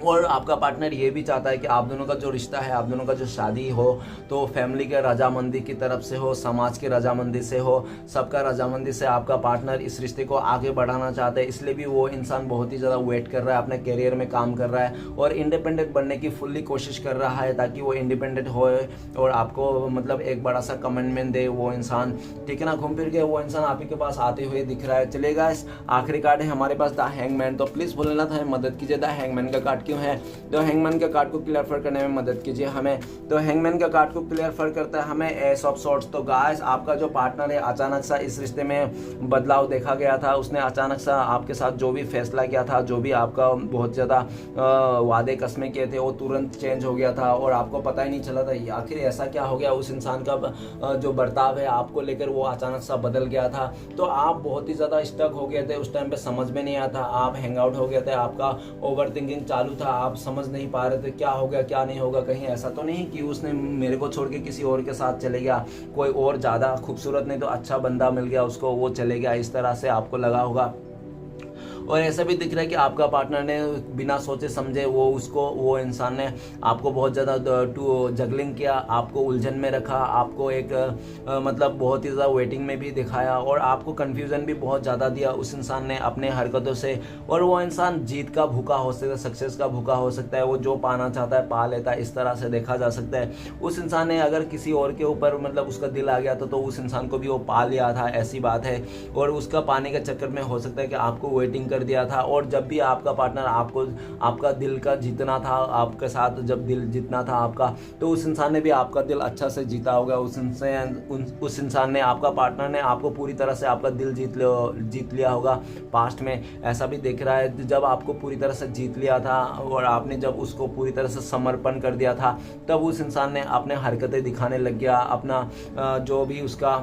और आपका पार्टनर ये भी चाहता है कि आप दोनों का जो रिश्ता है, आप दोनों का जो शादी हो तो फैमिली के रजामंदी की तरफ से हो, समाज के रजामंदी से हो, सबका रजामंदी से आपका पार्टनर इस रिश्ते को आगे बढ़ाना चाहता है। इसलिए भी वो इंसान बहुत ही ज़्यादा वेट कर रहा है, अपने करियर में काम कर रहा है और इंडिपेंडेंट बनने की फुल्ली कोशिश कर रहा है ताकि वो इंडिपेंडेंट होए और आपको मतलब एक बड़ा सा कमिटमेंट दे वो इंसान, ठीक है ना। घूम फिर के वो इंसान आप ही के पास आते हुए दिख रहा है। चलेगा, आखिरी कार्ड है हमारे पास द हैंगमैन। तो प्लीज़ बोलना था मदद कीजिए, द हैंगमैन का कार्ड क्यों है। तो हैंगमैन का कार्ड को क्लियर करने में मदद कीजिए हमें। तो हैंगमैन का कार्ड को क्लियर करता है हमें एस ऑफ सॉर्ड्स। तो गाइस, आपका जो पार्टनर है अचानक सा इस रिश्ते में बदलाव देखा गया था, उसने अचानक सा आपके साथ जो भी फैसला किया था, जो भी आपका बहुत ज़्यादा वादे कस्में किए थे, वो तुरंत चेंज हो गया था और आपको पता ही नहीं चला था आखिर ऐसा क्या हो गया। उस इंसान का जो बर्ताव है आपको लेकर वो अचानक सा बदल गया था। तो आप बहुत ही ज़्यादा स्टक हो गए थे, उस टाइम पे समझ में नहीं आता, आप हैंग आउट हो गए थे, आपका ओवर थिंकिंग चालू था, आप समझ नहीं पा रहे थे क्या हो गया क्या नहीं होगा, कहीं ऐसा तो नहीं कि उसने मेरे को छोड़ के किसी और के साथ चले गया, कोई और ज़्यादा खूबसूरत नहीं तो अच्छा बंदा मिल गया उसको, वो चले गया, इस तरह से आपको लगा होगा। और ऐसा भी दिख रहा है कि आपका पार्टनर ने बिना सोचे समझे वो इंसान ने आपको बहुत ज़्यादा जगलिंग किया, आपको उलझन में रखा, आपको एक मतलब बहुत ही ज़्यादा वेटिंग में भी दिखाया और आपको कन्फ्यूज़न भी बहुत ज़्यादा दिया उस इंसान ने अपने हरकतों से। और वो इंसान जीत का भूखा हो सकता है, सक्सेस का भूखा हो सकता है, वो जो पाना चाहता है पा लेता है, इस तरह से देखा जा सकता है। उस इंसान ने अगर किसी और के ऊपर मतलब उसका दिल आ गया तो उस इंसान को भी वो पा लिया था, ऐसी बात है। और उसका पाने के चक्कर में हो सकता है कि आपको वेटिंग कर दिया था। और जब भी आपका पार्टनर आपका दिल का जीतना था, आपके साथ जब दिल जीतना था आपका, तो उस इंसान ने भी आपका दिल अच्छा से जीता होगा। उस इंसान ने, आपका पार्टनर ने आपको पूरी तरह से आपका दिल जीत लिया होगा पास्ट में। ऐसा भी दिख रहा है जब आपको पूरी तरह से जीत लिया था और आपने जब उसको पूरी तरह से समर्पण कर दिया था, तब उस इंसान ने अपने हरकतें दिखाने लग गया, अपना जो भी उसका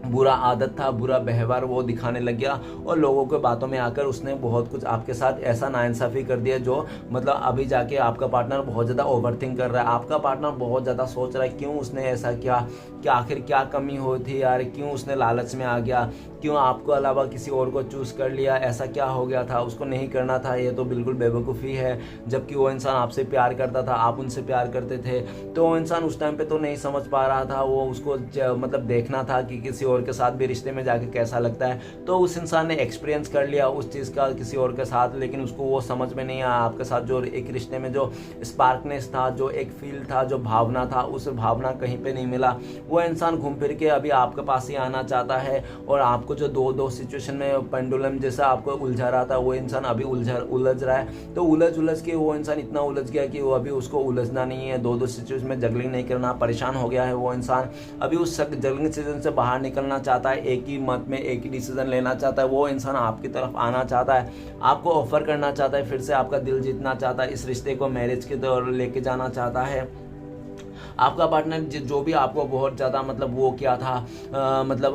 बुरा आदत था, बुरा व्यवहार वो दिखाने लग गया और लोगों के बातों में आकर उसने बहुत कुछ आपके साथ ऐसा नाइंसाफ़ी कर दिया जो मतलब अभी जाके आपका पार्टनर बहुत ज़्यादा ओवरथिंक कर रहा है। आपका पार्टनर बहुत ज़्यादा सोच रहा है क्यों उसने ऐसा किया, कि आखिर क्या कमी हुई थी यार, क्यों उसने लालच में आ गया, क्यों आपको अलावा किसी और को चूज़ कर लिया, ऐसा क्या हो गया था, उसको नहीं करना था, ये तो बिल्कुल बेवकूफ़ी है। जबकि वो इंसान आपसे प्यार करता था, आप उनसे प्यार करते थे। तो वो इंसान उस टाइम पे तो नहीं समझ पा रहा था, वो उसको मतलब देखना था कि किसी और के साथ भी रिश्ते में जाके कैसा लगता है। तो उस इंसान ने एक्सपीरियंस कर लिया उस चीज़ का किसी और के साथ, लेकिन उसको वो समझ में नहीं आया आपके साथ जो एक रिश्ते में जो स्पार्कनेस था, जो एक फील था, जो भावना था, उस भावना कहीं पे नहीं मिला। वो इंसान घूम फिर के अभी आपके पास ही आना चाहता है और आपको जो दो सिचुएशन में पेंडुलम जैसा आपको उलझा रहा था, वो इंसान अभी उलझ रहा है। तो उलझ के वो इंसान इतना उलझ गया कि वो अभी उसको उलझना नहीं है, दो सिचुएशन में जगलिंग नहीं करना, परेशान हो गया है वो इंसान। अभी उस जगलिंग सिचुएशन से बाहर निकलना चाहता है, एक ही मत में एक ही डिसीजन लेना चाहता है। वो इंसान आपकी तरफ आना चाहता है, आपको ऑफर करना चाहता है, फिर से आपका दिल जीतना चाहता है, इस रिश्ते को मैरिज की तरफ लेके जाना चाहता है। आपका पार्टनर जो भी आपको बहुत ज़्यादा मतलब वो किया था, मतलब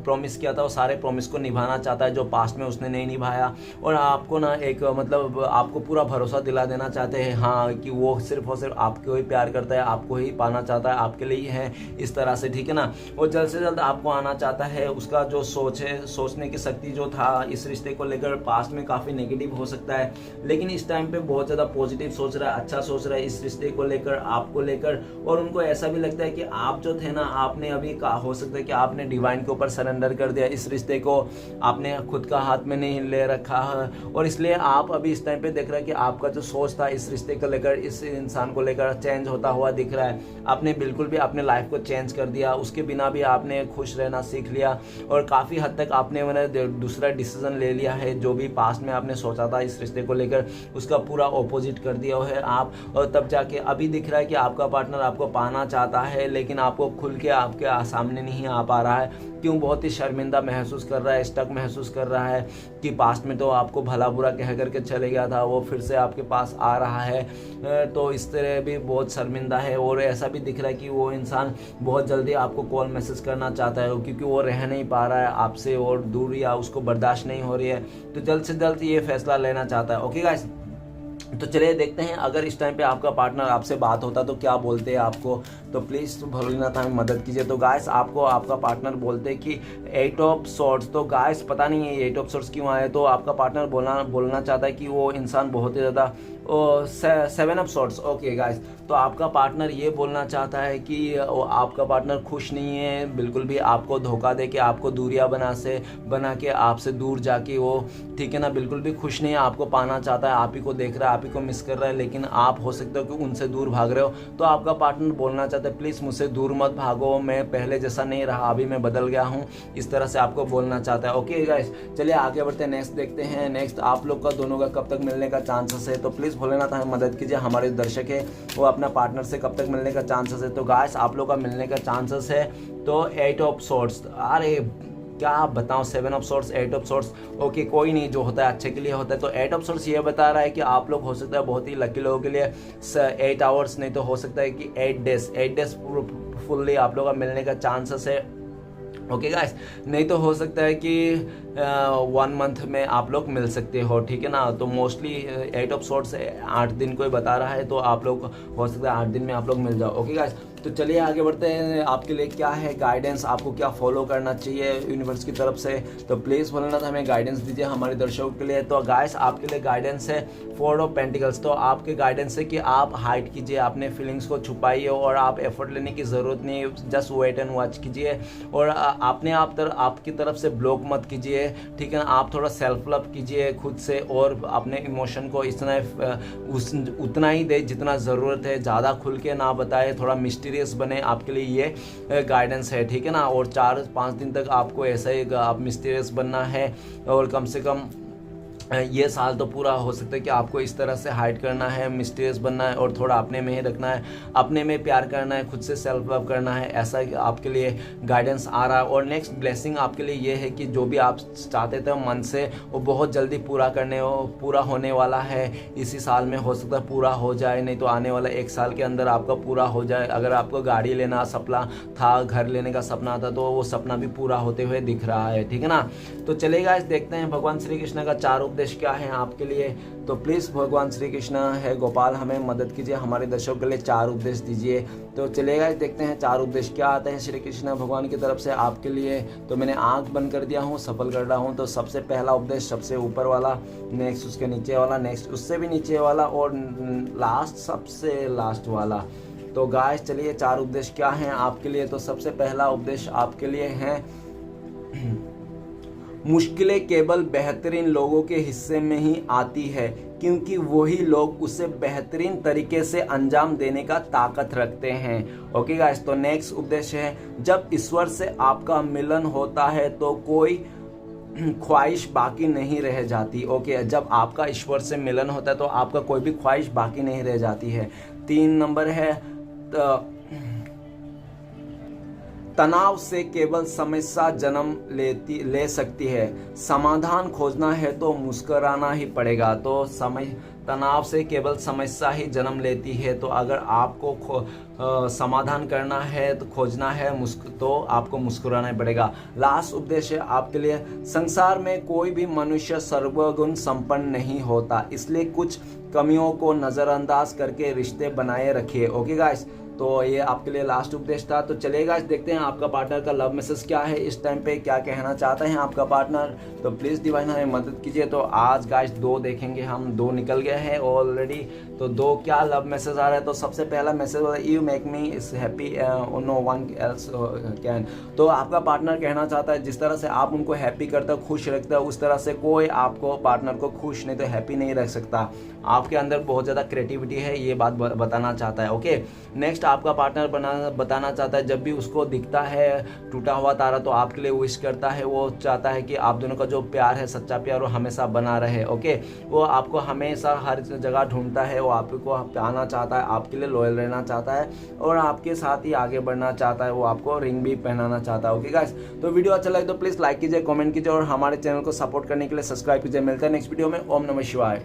प्रॉमिस किया था, वो सारे प्रॉमिस को निभाना चाहता है जो पास्ट में उसने नहीं निभाया। और आपको ना एक मतलब आपको पूरा भरोसा दिला देना चाहते हैं हाँ कि वो सिर्फ और सिर्फ आपको ही प्यार करता है, आपको ही पाना चाहता है, आपके लिए ही है, इस तरह से, ठीक है ना। वो जल्द से जल्द आपको आना चाहता है। उसका जो सोच है, सोचने की शक्ति जो था इस रिश्ते को लेकर पास्ट में काफ़ी नेगेटिव हो सकता है, लेकिन इस टाइम पे बहुत ज़्यादा पॉजिटिव सोच रहा है, अच्छा सोच रहा है इस रिश्ते को लेकर, आपको लेकर। और उनको ऐसा भी लगता है कि आप जो थे ना, आपने अभी हो सकता है कि आपने डिवाइन के ऊपर सरेंडर कर दिया, इस रिश्ते को आपने खुद का हाथ में नहीं ले रखा है। और इसलिए आप अभी इस टाइम पे देख रहे हैं कि आपका जो सोच था इस रिश्ते को लेकर, इस इंसान को लेकर चेंज होता हुआ दिख रहा है। आपने बिल्कुल भी अपने लाइफ को चेंज कर दिया, उसके बिना भी आपने खुश रहना सीख लिया और काफ़ी हद तक आपने मैंने दूसरा डिसीजन ले लिया है। जो भी पास्ट में आपने सोचा था इस रिश्ते को लेकर, उसका पूरा ऑपोजिट कर दिया है आप। और तब जाके अभी दिख रहा है कि आपका पार्टनर आपको पाना चाहता है, लेकिन आपको खुल के आपके सामने नहीं आ पा रहा है। क्यों? बहुत ही शर्मिंदा महसूस कर रहा है, स्टक महसूस कर रहा है कि पास्ट में तो आपको भला बुरा कह करके चले गया था, वो फिर से आपके पास आ रहा है। तो इस तरह भी बहुत शर्मिंदा है। और ऐसा भी दिख रहा है कि वो इंसान बहुत जल्दी आपको कॉल मैसेज करना चाहता है, क्योंकि वो रह नहीं पा रहा है आपसे और दूर, या उसको बर्दाश्त नहीं हो रही है, तो जल्द से जल्द ये फैसला लेना चाहता है। ओके गाइस, तो चलिए देखते हैं अगर इस टाइम पे आपका पार्टनर आपसे बात होता तो क्या बोलते हैं आपको। तो प्लीज़ भोलेनाथ हमें मदद कीजिए। तो गाइस आपको आपका पार्टनर बोलते हैं कि 8 ऑफ सॉर्ड्स। तो गाइस पता नहीं है 8 ऑफ सॉर्ड्स क्यों आए। तो आपका पार्टनर बोलना चाहता है कि वो इंसान बहुत ही ज़्यादा 7 ऑफ सॉर्ड्स। ओके गाइस, तो आपका पार्टनर ये बोलना चाहता है कि आपका पार्टनर खुश नहीं है बिल्कुल भी, आपको धोखा दे के, आपको दूरियां बना के आपसे दूर जाके वो, ठीक है ना, बिल्कुल भी खुश नहीं है, आपको पाना चाहता है, आप ही को देख रहा है, आप ही को मिस कर रहा है, लेकिन आप हो सकते हो कि उनसे दूर भाग रहे हो। तो आपका पार्टनर बोलना चाहता है प्लीज़ मुझसे दूर मत भागो, मैं पहले जैसा नहीं रहा, अभी मैं बदल गया हूँ, इस तरह से आपको बोलना चाहता है। ओके गाइस, चलिए आगे बढ़ते हैं, नेक्स्ट देखते हैं। नेक्स्ट आप लोग का दोनों का कब तक मिलने का चांसेस है। तो प्लीज़ भोलेनाथ हमें मदद कीजिए, हमारे दर्शक है वो अपना पार्टनर से कब तक मिलने का चांसेस है। तो गाइस आप लोग का मिलने का चांसेस है तो 8 ऑफ सॉर्ड्स। अरे क्या बताऊं, 7 of swords, 8 of swords. Okay कोई नहीं, जो होता है अच्छे के लिए होता है। तो 8 ऑफ सॉर्ड्स ये बता रहा है कि आप लोग हो सकता है बहुत ही लकी लोगों के लिए 8 आवर्स नहीं तो हो सकता है कि 8 डेज फुल्ली आप लोग का मिलने का चांसेस है। ओके गाइस, नहीं तो हो सकता है कि 1 मंथ में आप लोग मिल सकते हो, ठीक है ना। तो मोस्टली 8 ऑफ सॉर्ड्स 8 दिन को ही बता रहा है, तो आप लोग हो सकता है 8 दिन में आप लोग मिल जाओ। ओके गाइस, तो चलिए आगे बढ़ते हैं। आपके लिए क्या है गाइडेंस, आपको क्या फॉलो करना चाहिए यूनिवर्स की तरफ से। तो प्लीज़ भोलेनाथ हमें गाइडेंस दीजिए हमारे दर्शकों के लिए। तो गाइस आपके लिए गाइडेंस है 4 ऑफ पेंटिकल्स। तो आपके गाइडेंस है कि आप हाइड कीजिए, अपने फीलिंग्स को छुपाइए और आप एफर्ट लेने की ज़रूरत नहीं है, जस्ट वेट एंड वॉच कीजिए और अपने आपकी तरफ से ब्लॉक मत कीजिए, ठीक है ना। आप थोड़ा सेल्फ लव कीजिए खुद से और अपने इमोशन को उतना ही दे जितना ज़रूरत है, ज़्यादा खुल के ना बताए, थोड़ा मिस्टीरियस बने, आपके लिए ये गाइडेंस है, ठीक है ना। और 4-5 दिन तक आपको ऐसा ही आप मिस्टीरियस बनना है और कम से कम ये साल तो पूरा हो सकता है कि आपको इस तरह से हाइड करना है, मिस्टीरियस बनना है और थोड़ा अपने में ही रखना है, अपने में प्यार करना है, खुद से सेल्फ लव करना है, ऐसा आपके लिए गाइडेंस आ रहा है। और नेक्स्ट ब्लेसिंग आपके लिए ये है कि जो भी आप चाहते थे मन से वो बहुत जल्दी पूरा होने वाला है। इसी साल में हो सकता है पूरा हो जाए, नहीं तो आने वाला 1 साल के अंदर आपका पूरा हो जाए। अगर आपको गाड़ी लेना सपना था, घर लेने का सपना था, तो वो सपना भी पूरा होते हुए दिख रहा है, ठीक है ना। तो चलेगा, इस देखते हैं भगवान श्री कृष्ण का 4 उपदेश क्या है आपके लिए। तो प्लीज़ भगवान श्री कृष्ण है गोपाल, हमें मदद कीजिए, हमारे दर्शकों के लिए 4 उपदेश दीजिए। तो चलेगा, देखते हैं 4 उपदेश क्या आते हैं श्री कृष्ण भगवान की तरफ से आपके लिए। तो मैंने आंख बंद कर दिया हूँ, सफल कर रहा हूँ। तो सबसे पहला उपदेश सबसे ऊपर वाला, नेक्स्ट उसके नीचे वाला, नेक्स्ट उससे भी नीचे वाला और लास्ट सबसे लास्ट वाला। तो गाइस चलिए 4 उपदेश क्या हैं आपके लिए। तो सबसे पहला उपदेश आपके लिए है, मुश्किलें केवल बेहतरीन लोगों के हिस्से में ही आती है, क्योंकि वही लोग उसे बेहतरीन तरीके से अंजाम देने का ताकत रखते हैं। ओके गाइस, तो नेक्स्ट उपदेश है, जब ईश्वर से आपका मिलन होता है तो कोई ख्वाहिश बाकी नहीं रह जाती। ओके, जब आपका ईश्वर से मिलन होता है तो आपका कोई भी ख्वाहिश बाकी नहीं रह जाती है। 3 नंबर है, तनाव से केवल समस्या जन्म ले सकती है, समाधान खोजना है तो मुस्कुराना ही पड़ेगा। तो तनाव से केवल समस्या ही जन्म लेती है, तो अगर आपको समाधान करना है तो खोजना है तो आपको मुस्कुराना ही पड़ेगा। लास्ट उपदेश है आपके लिए, संसार में कोई भी मनुष्य सर्वगुण संपन्न नहीं होता, इसलिए कुछ कमियों को नज़रअंदाज करके रिश्ते बनाए रखिए। ओके गाइस, तो ये आपके लिए लास्ट उपदेश था। तो चलेगा, देखते हैं आपका पार्टनर का लव मैसेज क्या है, इस टाइम पे क्या कहना चाहते हैं आपका पार्टनर। तो प्लीज़ डिवाइन हमें मदद कीजिए। तो आज गाइस 2 देखेंगे हम, 2 निकल गए हैं ऑलरेडी। तो 2 क्या लव मैसेज आ रहा है। तो सबसे पहला मैसेज होता है, you make me is happy no one else can. तो आपका पार्टनर कहना चाहता है जिस तरह से आप उनको हैप्पी करते हो, खुश रखते हो, उस तरह से कोई आपको पार्टनर को खुश नहीं तो हैप्पी नहीं रख सकता। आपके अंदर बहुत ज़्यादा क्रिएटिविटी है, ये बात बताना चाहता है। ओके, नेक्स्ट आपका पार्टनर बताना चाहता है, जब भी उसको दिखता है टूटा हुआ तारा तो आपके लिए विश करता है। वो चाहता है कि आप दोनों का जो प्यार है, सच्चा प्यार, वो हमेशा बना रहे। ओके, वो आपको हमेशा हर जगह ढूंढता है, वो आपको पाना चाहता है, आपके लिए लॉयल रहना चाहता है और आपके साथ ही आगे बढ़ना चाहता है। वो आपको रिंग भी पहनाना चाहता है। ओके गाइस, तो वीडियो अच्छा लगे तो प्लीज़ लाइक कीजिए, कमेंट कीजिए और हमारे चैनल को सपोर्ट करने के लिए सब्सक्राइब कीजिए। मिलता है नेक्स्ट वीडियो में। ओम नमः शिवाय।